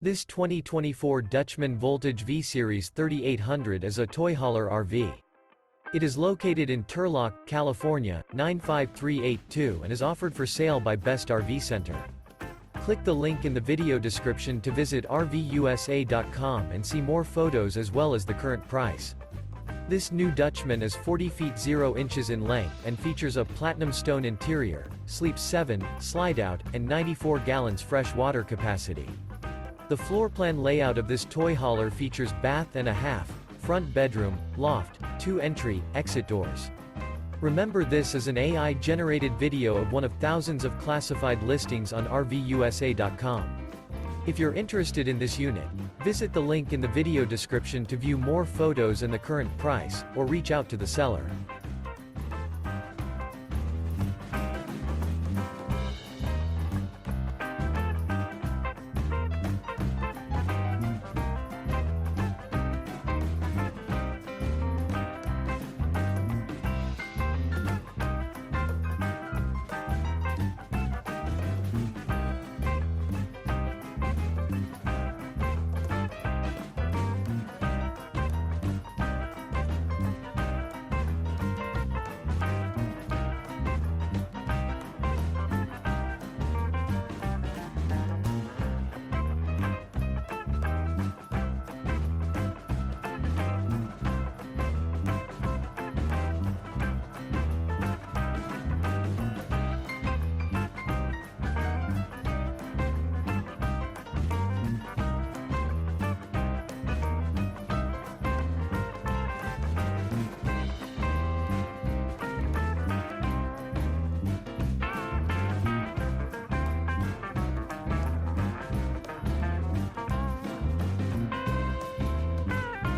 This 2024 Dutchmen Voltage V-Series 3800 is a toy hauler RV. It is located in Turlock, California, 95382 and is offered for sale by Best RV Center. Click the link in the video description to visit RVUSA.com and see more photos as well as the current price. This new Dutchmen is 40 feet 0 inches in length and features a platinum stone interior, sleeps 7, slide-out, and 94 gallons fresh water capacity. The floor plan layout of this toy hauler features bath and a half, front bedroom, loft, 2 entry, exit doors. Remember, this is an AI-generated video of one of thousands of classified listings on RVUSA.com. If you're interested in this unit, visit the link in the video description to view more photos and the current price, or reach out to the seller.